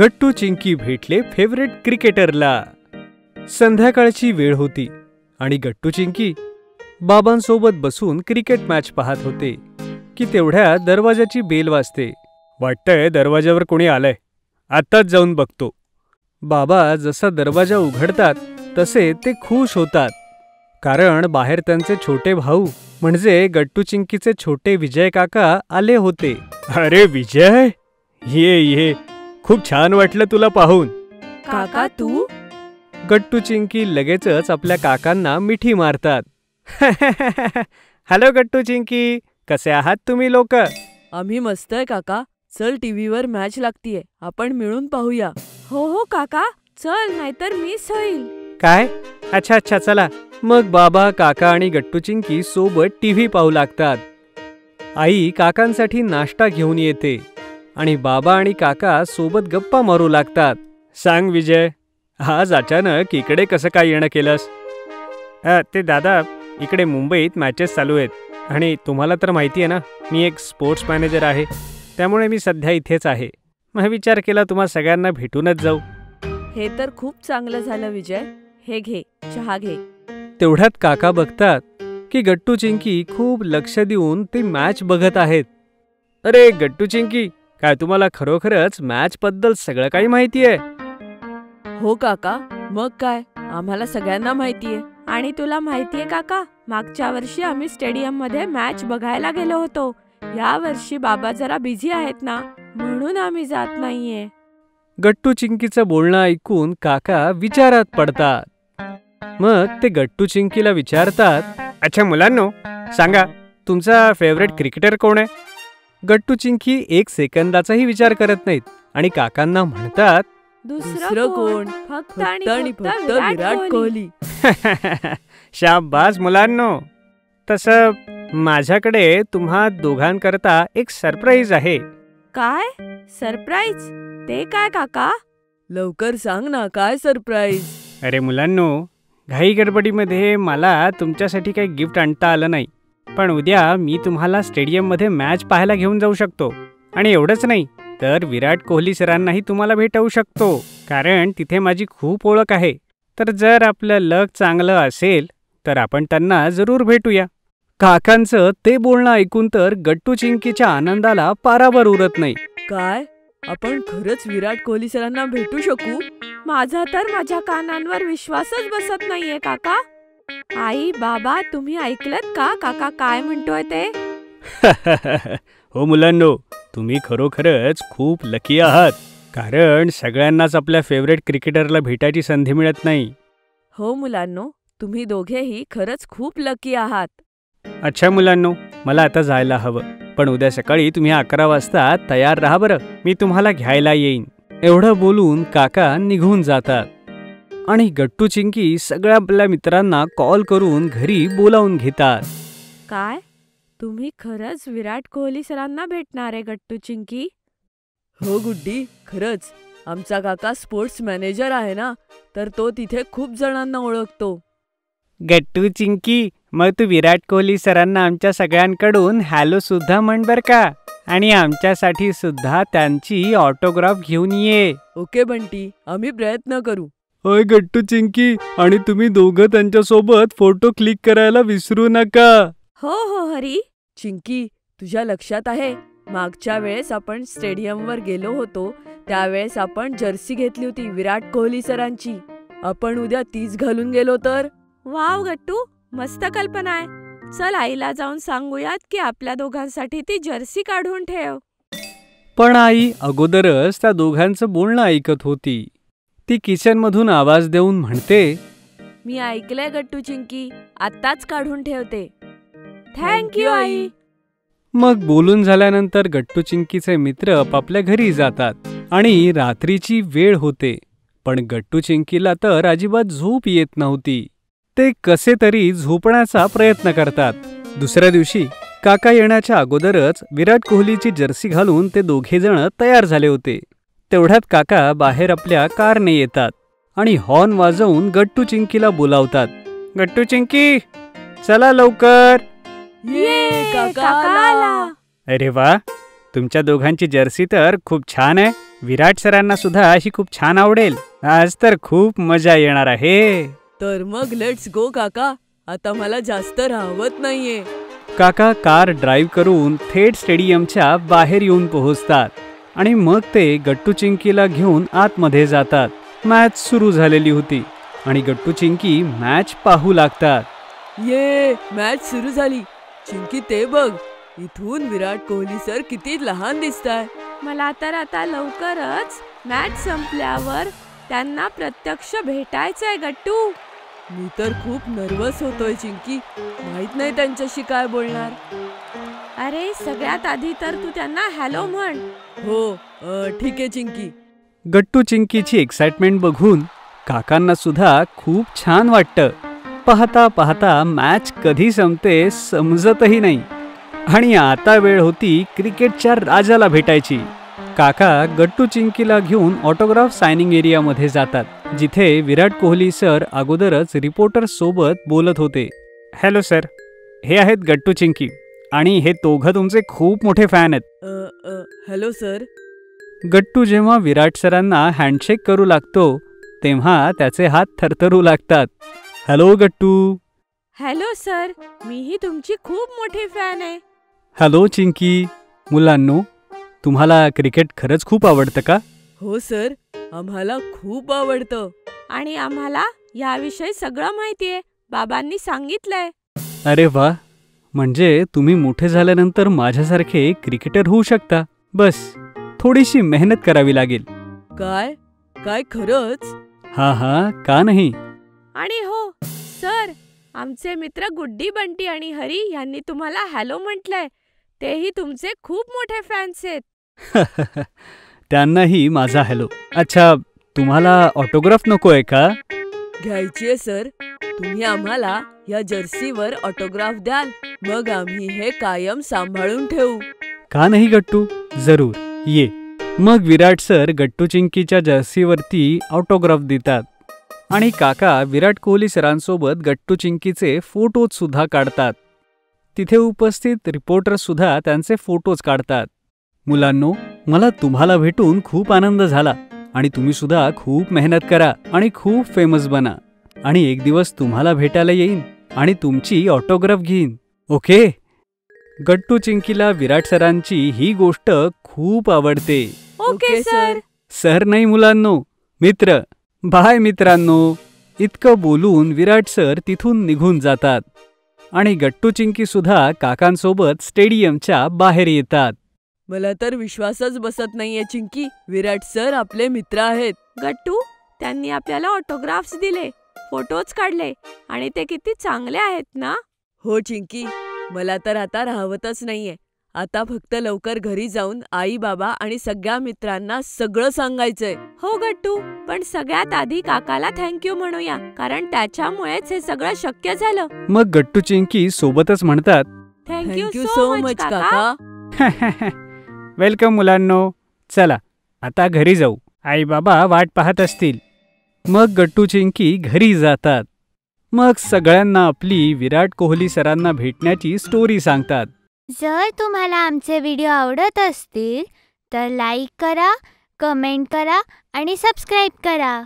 गट्टू चिंकी भेटले फेवरेट क्रिकेटरला. संध्याकाळची वेळ होती आणि गट्टू चिंकी बाबांसोबत बसून क्रिकेट मॅच पाहत होते की तेवढ्या दरवाजाची बेल वाजते. वाटतंय दरवाजावर कोणी आलंय, आत्ताच जाऊन बघतो. बाबा जसा दरवाजा उघडतात तसे ते खुश होतात, कारण बाहेर त्यांचे छोटे भाऊ म्हणजे गट्टू चिंकीचे छोटे विजय काका आले होते. अरे विजय, ये ये, खूप छान वाटलं तुला पाहून. काका तू? गट्टू चिंकी लगेचच आपल्या काकांना मिठी मारतात. हॅलो गट्टू चिंकी, कसे आहात तुम्ही लोक? आम्ही मस्त आहे काका. चल टीव्हीवर मॅच लागतीये, आपण मिळून पाहूया. हो हो काका, चल, नाहीतर मिस होईल. काय? अच्छा अच्छा, चला. मग बाबा, काका आणि गट्टू चिंकी सोबत टीव्ही पाहू लागतात. आई काकांसाठी नाश्ता घेऊन येते आणि बाबा आणि काका सोबत गप्पा मारू लागतात. सांग विजय, आज अचानक इकडे कसं काय येणं केलंस? ते दादा, इकडे मुंबईत मॅचेस चालू आहेत आणि तुम्हाला तर माहिती आहे ना, मी एक स्पोर्ट्स मॅनेजर आहे, त्यामुळे मी सध्या इथेच आहे. मग विचार केला तुम्हा सगळ्यांना भेटूनच जाऊ. हे तर खूप चांगलं झालं विजय. हे घे, चहा घे. तेवढ्यात काका बघतात की गट्टू चिंकी खूप लक्ष देऊन ते मॅच बघत आहेत. अरे गट्टू चिंकी, काय तुम्हाला खरोखरच मॅच बद्दल सगळं काही माहिती आहे? हो काका, मग काय, आम्हाला सगळ्यांना माहितीये. आणि तुला माहितीये काका, मागच्या वर्षी आम्ही स्टेडियम मध्ये मॅच बघायला गेलो होतो. या वर्षी बाबा जरा बिझी आहेत ना, म्हणून आम्ही जात नाहीये. गट्टू चिंकीचं बोलणं ऐकून काका विचारात पडतात. मग ते गट्टू चिंकीला विचारतात, अच्छा मुलांनो, सांगा तुमचा फेवरेट क्रिकेटर कोण आहे? गट्टू चिंकी एक सेकंदाचाही विचार करत नाहीत आणि काकांना म्हणतात, दुसरं कोण, फक्त आणि फक्त विराट कोहली. शाबास मुलांनो. तसं माझ्याकडे तुम्हा दोघांकरता एक सरप्राईज आहे. काय सरप्राईज? ते काय काका? लवकर सांग ना, काय सरप्राईज? अरे मुलांनो, घाई गडबडीमध्ये मला तुमच्यासाठी काही गिफ्ट आणता आलं नाही, पण उद्या मी तुम्हाला स्टेडियममध्ये मॅच पाहायला घेऊन जाऊ शकतो. आणि एवढंच नाही तर विराट कोहली सरांनाही तुम्हाला भेटवू शकतो, कारण तिथे माझी खूप ओळख आहे. तर जर आपलं लक चांगलं असेल तर आपण त्यांना जरूर भेटूया. काकांचं ते बोलणं ऐकून तर गट्टू चिंकीच्या आनंदाला पारावर उरत नाही. काय, आपण खरंच विराट कोहली सरांना भेटू शकू? माझा तर माझ्या कानांवर विश्वासच बसत नाहीये काका. आई, बाबा, तुम्ही ऐकलत का काका काय म्हणतोय ते? हो मुलांनो, तुम्ही खरोखरच खूप लकी आहात, कारण सगळ्यांनाच आपल्या फेवरेट क्रिकेटरला भेटायची संधी मिळत नाही. हो मुलांनो, तुम्ही दोघेही खरंच खूप लकी आहात. अच्छा मुलांनो, मला आता जायला हवं, पण उद्या सकाळी तुम्ही 11 वाजता तयार राहा बरं, मी तुम्हाला घ्यायला येईन. एवढं बोलून काका निघून जातात आणि गट्टू चिंकी सगळ्या आपल्या मित्रांना कॉल करून घरी बोलावून घेतात. काय, तुम्ही खरंच विराट कोहली सरांना भेटणार आहे गट्टू चिंकी? हो गुड्डी, खरंच. आमचा काका स्पोर्ट्स मॅनेजर आहे ना, तर तो तिथे खूप जणांना ओळखतो. गट्टू चिंकी, मग तू विराट कोहली सरांना आमच्या सगळ्यांकडून हॅलो सुद्धा म्हण बर का, आणि आमच्यासाठी सुद्धा त्यांची ऑटोग्राफ घेऊन ये. ओके बंटी, आम्ही प्रयत्न करू. होय गट्टू चिंकी, आणि तुम्ही दोघं त्यांच्यासोबत फोटो क्लिक करायला विसरू नका. हो हो हरी. चिंकी, तुझ्या लक्षात आहे, मागच्या वेळेस आपण स्टेडियमवर गेलो होतो त्यावेळेस आपण जर्सी घेतली होती विराट कोहली सरांची. आपण उद्या तीच घालून गेलो तर? वाव गट्टू, मस्त कल्पना आहे. चल, आईला जाऊन सांगूयात की आपल्या दोघांसाठी ती जर्सी काढून ठेव. पण आई अगोदरच त्या दोघांचं बोलणं ऐकत होती. ती किचनमधून आवाज देऊन म्हणते, मी ऐकलंय गट्टू चिंकी, आत्ताच काढून ठेवते. थँक्यू आई. मग बोलून झाल्यानंतर गट्टू चिंकीचे मित्र आपापल्या घरी जातात आणि रात्रीची वेळ होते, पण गट्टू चिंकीला तर अजिबात झोप येत नव्हती. ते कसे तरी झोपण्याचा प्रयत्न करतात. दुसऱ्या दिवशी काका येण्याच्या अगोदरच विराट कोहलीची जर्सी घालून ते दोघे जण तयार झाले होते. तेवढ्यात काका बाहेर आपल्या कारने येतात आणि हॉर्न वाजवून गट्टू चिंकीला बोलावतात. गट्टू चिंकी, चला लवकर. ये काका आला. अरे वा, तुमच्या दोघांची जर्सी तर खूप छान आहे. विराट सरांना सुद्धा अशी खूप छान आवडेल. आज तर खूप मजा येणार आहे. तर मग लेट्स गो काका. आता मला जास्त राहवत नाहीये. काका कार ड्राईव्ह करून थेट स्टेडियमच्या बाहेर येऊन पोहोचतात आणि मग ते गट्टू चिंकीला घेऊन आतमध्ये जातात. मॅच सुरू झालेली होती आणि गट्टू चिंकी मॅच पाहू लागतात. ये मॅच सुरू झाली. चिंकी ते बघ, इथून विराट कोहली सर किती लहान दिसताय. मला तर आता लवकरच मॅच संपल्यावर त्यांना प्रत्यक्ष भेटायचंय गट्टू. मी तर खूप नर्वस होतोय चिंकी. माहित नाही त्यांच्याशी काय बोलणार. अरे सगळ्यात आधी तर तू त्यांना हॅलो म्हण. हो ठीक आहे चिंकी. गट्टू चिंकीची एक्साइटमेंट बघून काकांना सुद्धा खूप छान वाटतं. पाहता पाहता मॅच कधी संपते समजतही नाही आणि आता वेळ होती क्रिकेटच्या राजाला भेटायची. काका गट्टू चिंकीला घेऊन ऑटोग्राफ सायनिंग एरियामध्ये जातात, जिथे विराट कोहली सर अगोदरच रिपोर्टर सोबत बोलत होते. हॅलो सर, हे आहेत गट्टू चिंकी आणि हे दोघं तुमचे खूप मोठे फॅन आहेत. Hello sir. गट्टू जेव्हा विराट सरांना हँडशेक करू लागतो तेव्हा त्याचे हात थरथरू लागतात. हॅलो गट्टू. हॅलो सर, मीही तुमची खूप मोठी फॅन आहे. हॅलो चिंकी. मुलांनो, तुम्हाला क्रिकेट खरंच खूप आवडतं का? हो सर, आम्हाला खूप आवडतं. आणि आम्हाला याविषयी सगळं माहितीये. बाबांनी सांगितलंय. अरे वा, म्हणजे तुम्ही मोठे झाल्यानंतर माझ्यासारखे क्रिकेटर होऊ शकता. बस थोडीशी मेहनत करावी लागेल. काय काय खरंच? हा, का नाही. आणि हो सर, आमचे मित्र गुड्डी, बंटी आणि हरी यांनी तुम्हाला हॅलो म्हटलंय. तेही तुमचे खूप मोठे फॅन्स आहेत. त्यांनाही माझा हॅलो. अच्छा, तुम्हाला ऑटोग्राफ नकोय का? घ्यायचीये सर. तुम्ही आम्हाला या जर्सीवर ऑटोग्राफ द्याल, मग आम्ही हे कायम सांभाळून ठेवू. का नाही गट्टू, जरूर ये. मग विराट सर गट्टू चिंकीच्या जर्सीवरती ऑटोग्राफ देतात आणि काका विराट कोहली सरांसोबत गट्टू चिंकीचे फोटोज सुद्धा काढतात. तिथे उपस्थित रिपोर्टर सुद्धा त्यांचे फोटोज काढतात. मुलांनो, मला तुम्हाला भेटून खूप आनंद झाला आणि तुम्ही सुद्धा खूप मेहनत करा आणि खूप फेमस बना आणि एक दिवस तुम्हाला भेटायला येईन आणि तुमची ऑटोग्राफ घेईन. ओके? गट्टू चिंकीला विराट सरांची ही गोष्ट खूप आवडते. Okay sir. सर नाही मुलांनो, मित्र. बाय मित्रांनो. इतकं बोलून विराट सर तिथून निघून जातात आणि गट्टू चिंकी सुद्धा काकांसोबत स्टेडियमच्या बाहेर येतात. मला तर विश्वासच बसत नाहीये चिंकी, विराट सर आपले मित्र आहेत. गट्टू, त्यांनी आपल्याला ऑटोग्राफ्स दिले, फोटोज काढले आणि ते किती चांगले आहेत ना. हो चिंकी, मला तर आता राहवतच नाहीये. आता फक्त लवकर घरी जाऊन आई बाबा आणि सगळ्या मित्रांना सगळं सांगायचंय. हो गट्टू, पण सगळ्यात आधी काकाला थँक्यू म्हणूया, कारण त्याच्यामुळेच हे सगळं शक्य झालं. मग गट्टू चिंकी सोबतच म्हणतात, थँक्यू सो मच काका. वेलकम मुलांनो. चला आता घरी जाऊ, आई बाबा वाट पाहत असतील. मग गट्टू चिंकी घरी जातात. मग सगळ्यांना आपली विराट कोहली सरांना भेटण्याची स्टोरी सांगतात. जर तुम्हाला आमचे व्हिडिओ आवडत असतील तर लाईक करा, कमेंट करा आणि सबस्क्राईब करा.